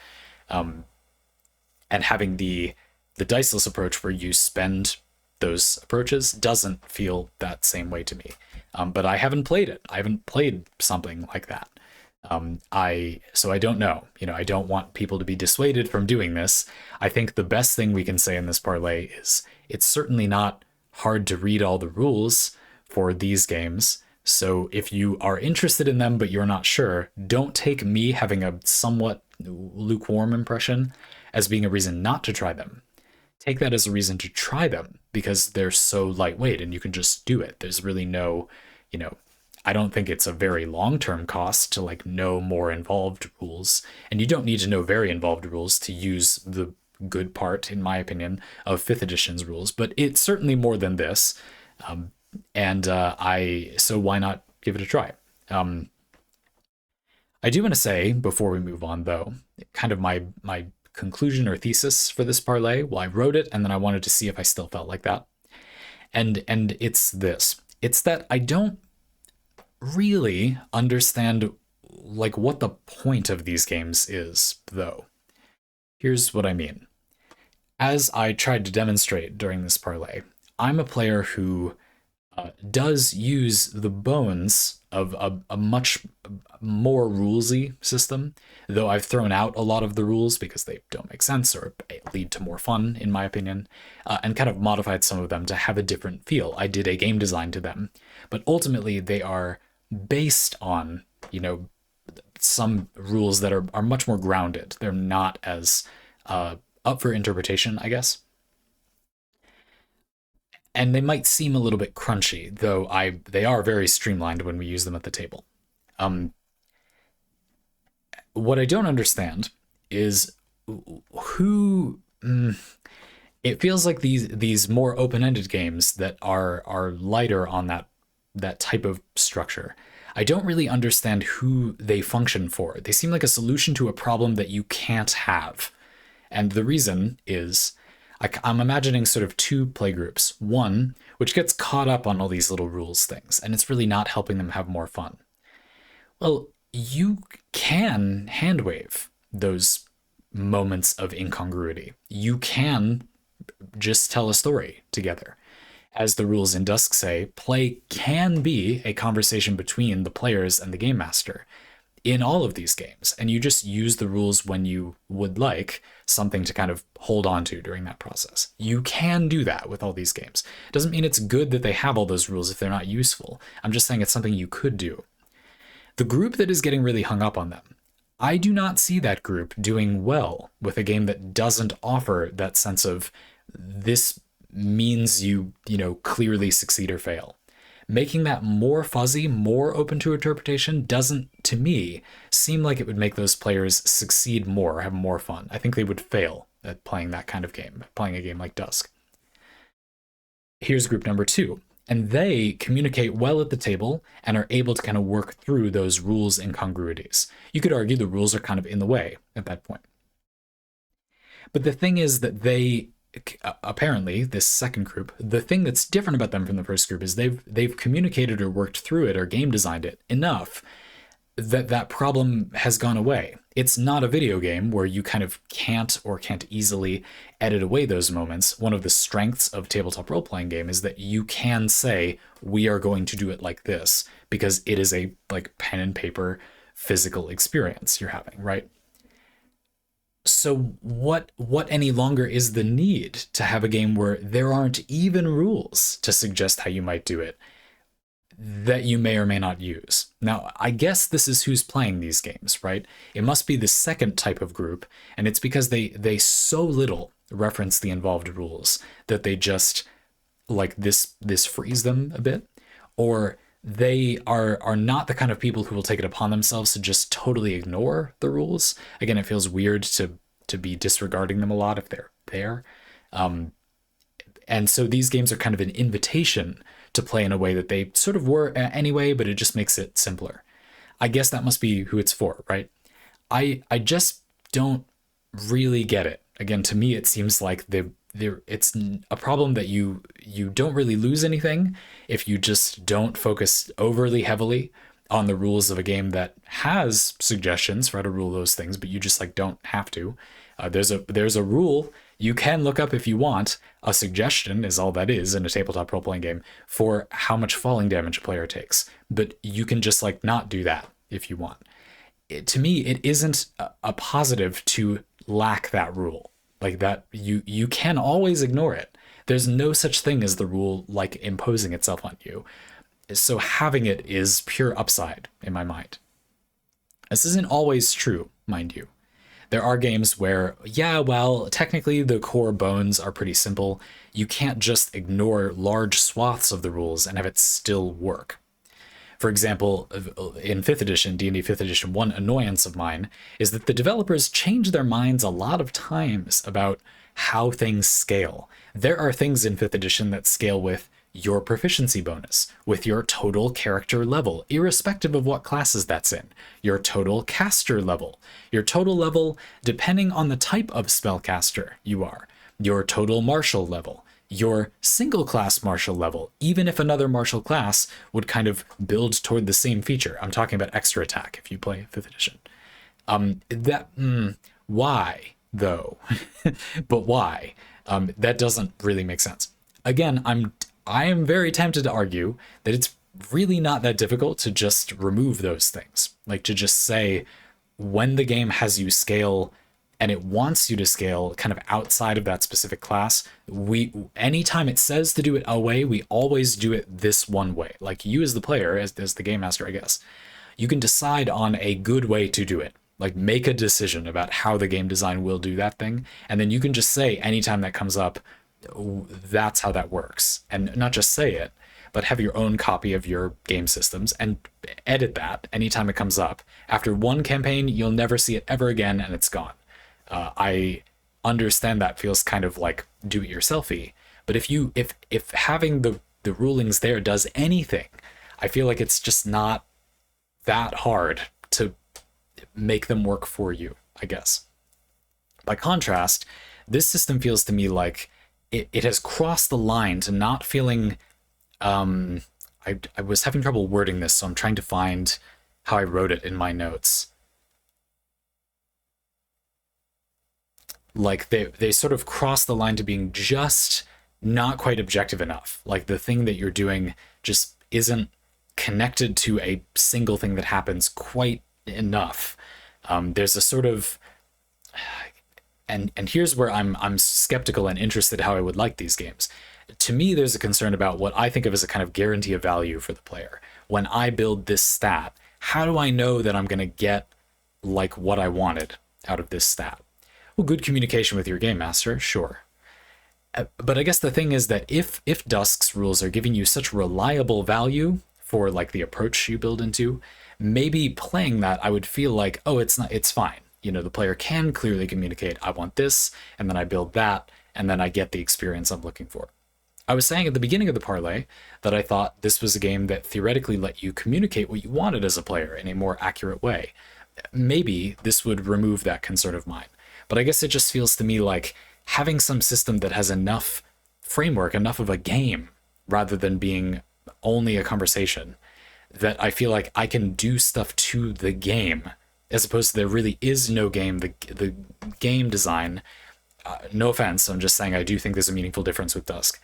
S1: And having the diceless approach where you spend those approaches doesn't feel that same way to me. But I haven't played it. I haven't played something like that. So I don't know. I don't want people to be dissuaded from doing this. I think the best thing we can say in this parlay is it's certainly not hard to read all the rules for these games. So if you are interested in them but you're not sure, don't take me having a somewhat lukewarm impression as being a reason not to try them. Take that as a reason to try them because they're so lightweight and you can just do it. There's really no, I don't think it's a very long-term cost to know more involved rules. And you don't need to know very involved rules to use the good part, in my opinion, of 5th edition's rules, but it's certainly more than this. So why not give it a try? I do want to say before we move on though, kind of my conclusion or thesis for this parlay. Well, I wrote it and then I wanted to see if I still felt like that. And it's this. It's that I don't really understand what the point of these games is, though. Here's what I mean. As I tried to demonstrate during this parlay, I'm a player who does use the bones of a much more rulesy system, though I've thrown out a lot of the rules because they don't make sense or lead to more fun, in my opinion, and kind of modified some of them to have a different feel. I did a game design to them, but ultimately they are based on, some rules that are much more grounded. They're not as up for interpretation, I guess. And they might seem a little bit crunchy, though they are very streamlined when we use them at the table. What I don't understand is who it feels like these more open-ended games that are lighter on that type of structure. I don't really understand who they function for. They seem like a solution to a problem that you can't have. And the reason is I'm imagining sort of two play groups. One, which gets caught up on all these little rules things, and it's really not helping them have more fun. Well, you can handwave those moments of incongruity. You can just tell a story together. As the rules in Dusk say, play can be a conversation between the players and the game master in all of these games, and you just use the rules when you would like something to kind of hold on to during that process. You can do that with all these games. It doesn't mean it's good that they have all those rules if they're not useful. I'm just saying it's something you could do. The group that is getting really hung up on them, I do not see that group doing well with a game that doesn't offer that sense of this means you clearly succeed or fail. Making that more fuzzy, more open to interpretation doesn't, to me, seem like it would make those players succeed more, have more fun. I think they would fail at playing that kind of game, playing a game like Dusk. Here's group number two, and they communicate well at the table and are able to kind of work through those rules incongruities. You could argue the rules are kind of in the way at that point. But the thing is that they apparently, this second group, the thing that's different about them from the first group is they've communicated or worked through it or game designed it enough that that problem has gone away. It's not a video game where you kind of can't easily edit away those moments. One of the strengths of tabletop role-playing game is that you can say, we are going to do it like this, because it is a like pen and paper physical experience you're having, right? So what any longer is the need to have a game where there aren't even rules to suggest how you might do it that you may or may not use? Now, I guess this is who's playing these games, right? It must be the second type of group, and it's because they so little reference the involved rules that they just like this frees them a bit, or they are not the kind of people who will take it upon themselves to just totally ignore the rules. Again, it feels weird to be disregarding them a lot if they're there. And so these games are kind of an invitation to play in a way that they sort of were anyway, but it just makes it simpler. I guess that must be who it's for, right? I just don't really get it. Again, to me, it seems like it's a problem that you don't really lose anything if you just don't focus overly heavily on the rules of a game that has suggestions for how to rule those things, but you just like don't have to. There's a rule you can look up if you want. A suggestion is all that is in a tabletop role-playing game for how much falling damage a player takes, but you can just like not do that if you want. To me, it isn't a positive to lack that rule. Like that, you can always ignore it. There's no such thing as the rule like imposing itself on you. So having it is pure upside in my mind. This isn't always true, mind you. There are games where, yeah, well, technically the core bones are pretty simple. You can't just ignore large swaths of the rules and have it still work. For example, in 5th edition, D&D 5th edition, one annoyance of mine is that the developers change their minds a lot of times about how things scale. There are things in 5th edition that scale with your proficiency bonus, with your total character level, irrespective of what classes that's in, your total caster level, your total level depending on the type of spellcaster you are, your total martial level, your single class martial level, even if another martial class would kind of build toward the same feature. I'm talking about extra attack if you play 5th edition. Why though? But why? That doesn't really make sense. Again, I am very tempted to argue that it's really not that difficult to just remove those things. Like to just say when the game has you scale and it wants you to scale kind of outside of that specific class, anytime it says to do it a way, we always do it this one way. Like you as the player, as the game master, I guess, you can decide on a good way to do it. Like make a decision about how the game design will do that thing. And then you can just say anytime that comes up, that's how that works. And not just say it, but have your own copy of your game systems and edit that anytime it comes up. After one campaign, you'll never see it ever again and it's gone. I understand that feels kind of like do-it-yourselfy, but if having the rulings there does anything, I feel like it's just not that hard to make them work for you, I guess. By contrast, this system feels to me like it has crossed the line to not feeling. I was having trouble wording this, so I'm trying to find how I wrote it in my notes. Like they sort of cross the line to being just not quite objective enough. Like the thing that you're doing just isn't connected to a single thing that happens quite enough. There's a sort of and here's where I'm skeptical and interested how I would like these games. To me, there's a concern about what I think of as a kind of guarantee of value for the player. When I build this stat, how do I know that I'm going to get like what I wanted out of this stat? Well, good communication with your game master, sure. But I guess the thing is that if Dusk's rules are giving you such reliable value for like the approach you build into, maybe playing that I would feel like, oh, it's fine. You know, the player can clearly communicate, I want this, and then I build that, and then I get the experience I'm looking for. I was saying at the beginning of the parlay that I thought this was a game that theoretically let you communicate what you wanted as a player in a more accurate way. Maybe this would remove that concern of mine. But I guess it just feels to me like having some system that has enough framework, enough of a game, rather than being only a conversation, that I feel like I can do stuff to the game, as opposed to there really is no game. The game design, no offense, I'm just saying I do think there's a meaningful difference with Dusk.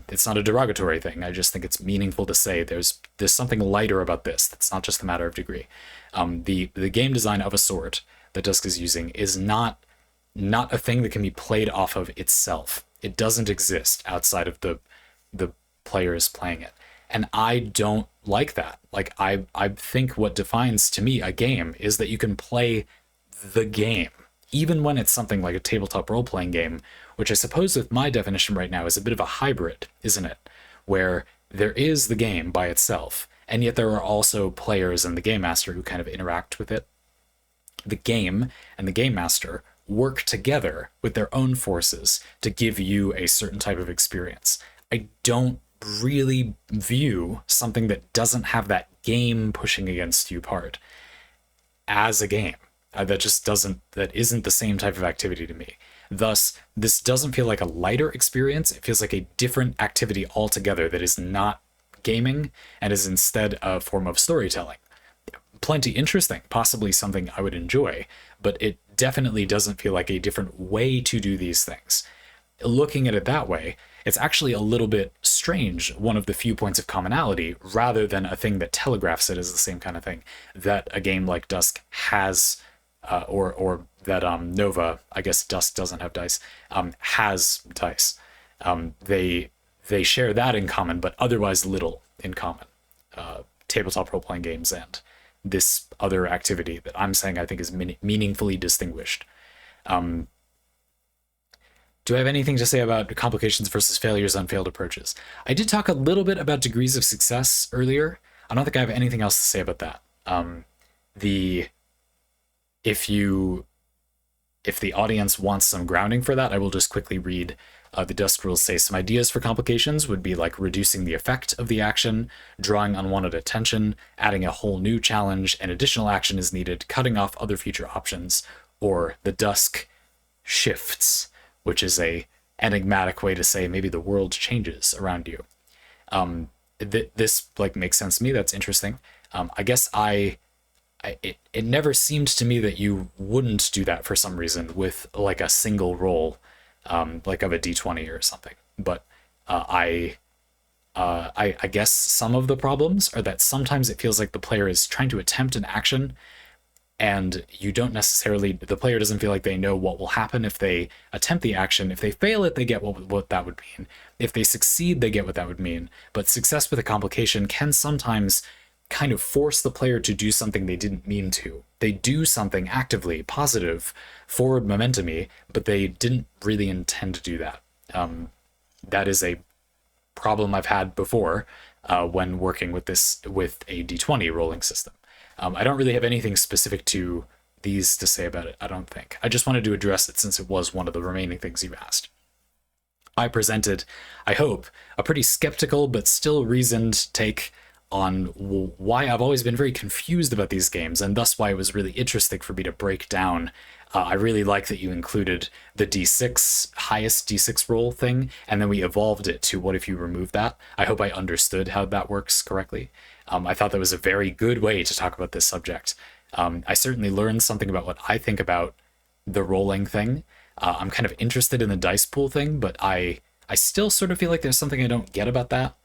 S1: It's not a derogatory thing. I just think it's meaningful to say there's something lighter about this. That's not just a matter of degree. The game design of a sort that Dusk is using is not a thing that can be played off of itself. It doesn't exist outside of the players playing it. And I don't like that. Like I think what defines to me a game is that you can play the game, even when it's something like a tabletop role-playing game, which I suppose with my definition right now is a bit of a hybrid, isn't it? Where there is the game by itself, and yet there are also players and the game master who kind of interact with it. The game and the game master work together with their own forces to give you a certain type of experience. I don't really view something that doesn't have that game pushing against you part as a game. That isn't the same type of activity to me. Thus, this doesn't feel like a lighter experience. It feels like a different activity altogether that is not gaming and is instead a form of storytelling. Plenty interesting, possibly something I would enjoy, but it definitely doesn't feel like a different way to do these things. Looking at it that way, it's actually a little bit strange, one of the few points of commonality, rather than a thing that telegraphs it as the same kind of thing that a game like Dusk has, or that Nova, I guess Dusk doesn't have dice, has dice. They share that in common, but otherwise little in common. Tabletop role-playing games and this other activity that I'm saying I think is meaningfully distinguished. Do I have anything to say about complications versus failures on failed approaches? I did talk a little bit about degrees of success earlier. I don't think I have anything else to say about that. If the audience wants some grounding for that, I will just quickly read the Dusk rules say some ideas for complications would be like reducing the effect of the action, drawing unwanted attention, adding a whole new challenge, an additional action is needed, cutting off other future options, or the Dusk shifts, which is a enigmatic way to say maybe the world changes around you. This like makes sense to me. That's interesting. I guess it never seemed to me that you wouldn't do that for some reason with like a single roll, like of a d20 or something. But I guess some of the problems are that sometimes it feels like the player is trying to attempt an action, and the player doesn't feel like they know what will happen if they attempt the action. If they fail it, they get what that would mean. If they succeed, they get what that would mean. But success with a complication can sometimes kind of force the player to do something they didn't mean to. They do something actively positive, forward momentum-y, but they didn't really intend to do that. That is a problem I've had before when working with a D20 rolling system. I don't really have anything specific to these to say about it, I don't think. I just wanted to address it since it was one of the remaining things you asked. I presented, I hope, a pretty skeptical but still reasoned take on why I've always been very confused about these games, and thus why it was really interesting for me to break down. I really like that you included the D6, highest D6 roll thing, and then we evolved it to what if you remove that. I hope I understood how that works correctly. I thought that was a very good way to talk about this subject. I certainly learned something about what I think about the rolling thing. I'm kind of interested in the dice pool thing, but I still sort of feel like there's something I don't get about that.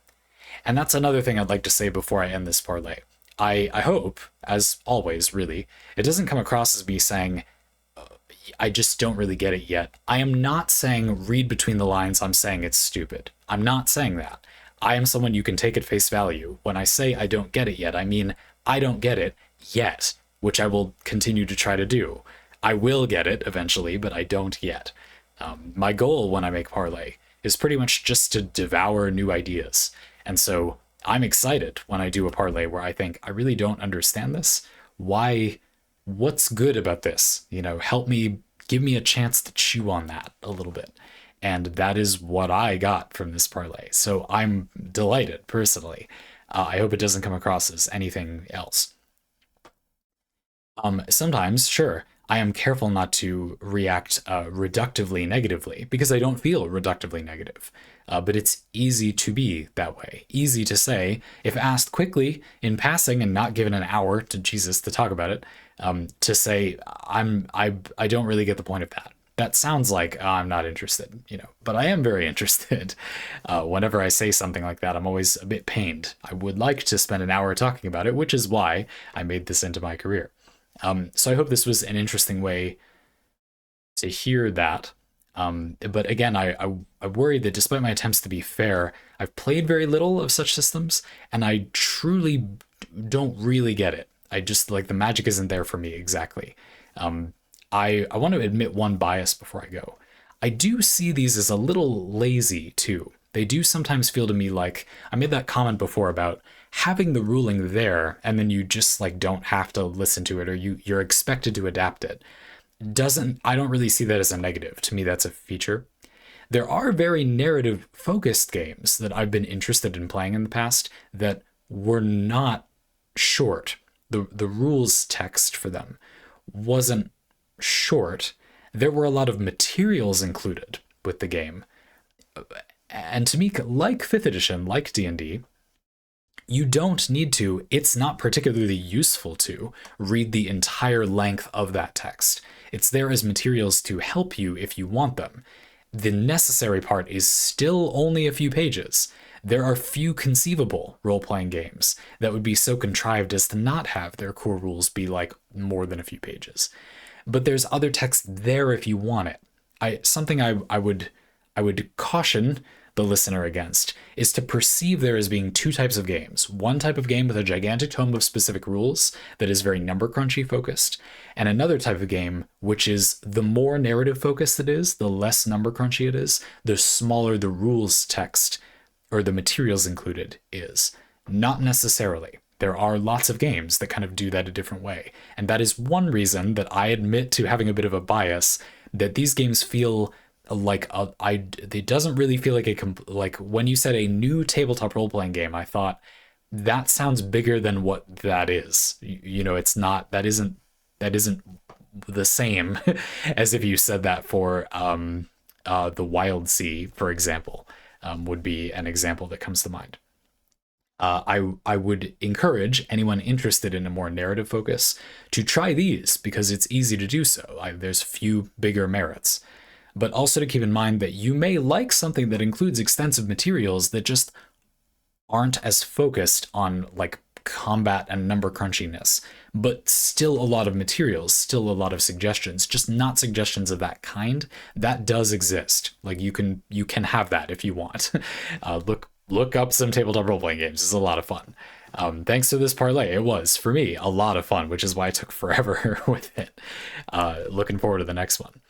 S1: And that's another thing I'd like to say before I end this parlay. I hope, as always, really, it doesn't come across as me saying, I just don't really get it yet. I am not saying read between the lines, I'm saying it's stupid. I'm not saying that. I am someone you can take at face value. When I say I don't get it yet, I mean I don't get it yet, which I will continue to try to do. I will get it eventually, but I don't yet. My goal when I make parlay is pretty much just to devour new ideas. And so I'm excited when I do a parlay where I think I really don't understand this. What's good about this? Help me, give me a chance to chew on that a little bit. And that is what I got from this parlay. So I'm delighted personally. I hope it doesn't come across as anything else. Sometimes, sure, I am careful not to react reductively negatively because I don't feel reductively negative. But it's easy to be that way. Easy to say, if asked quickly in passing and not given an hour to Jesus to talk about it, to say, I don't really get the point of that. That sounds like I'm not interested, but I am very interested. Whenever I say something like that, I'm always a bit pained. I would like to spend an hour talking about it, which is why I made this into my career. So I hope this was an interesting way to hear that. But again, I worry that despite my attempts to be fair, I've played very little of such systems, and I truly don't really get it. I just, the magic isn't there for me exactly. I want to admit one bias before I go. I do see these as a little lazy too. They do sometimes feel to me like, I made that comment before about having the ruling there and then you just don't have to listen to it, or you're expected to adapt it. I don't really see that as a negative. To me, that's a feature. There are very narrative focused games that I've been interested in playing in the past that were not short. The rules text for them wasn't short. There were a lot of materials included with the game. And to me, like 5th edition, like D&D, you don't need to, it's not particularly useful to read the entire length of that text. It's there as materials to help you if you want them. The necessary part is still only a few pages. There are few conceivable role-playing games that would be so contrived as to not have their core rules be more than a few pages. But there's other text there if you want it. Something I would caution the listener against is to perceive there as being two types of games. One type of game with a gigantic tome of specific rules that is very number crunchy focused, and another type of game which is the more narrative focused it is, the less number crunchy it is, the smaller the rules text or the materials included is. Not necessarily. There are lots of games that kind of do that a different way. And that is one reason that I admit to having a bit of a bias that these games feel it doesn't really feel like when you said a new tabletop role-playing game, I thought that sounds bigger than what that is. It's not, that isn't the same as if you said that for the Wild Sea, for example, would be an example that comes to mind. I would encourage anyone interested in a more narrative focus to try these because it's easy to do so. There's few bigger merits. But also to keep in mind that you may like something that includes extensive materials that just aren't as focused on combat and number crunchiness, but still a lot of materials, still a lot of suggestions, just not suggestions of that kind. That does exist. You can have that if you want. Look up some tabletop role-playing games. It's a lot of fun. Thanks to this parlay, it was, for me, a lot of fun, which is why I took forever with it. Looking forward to the next one.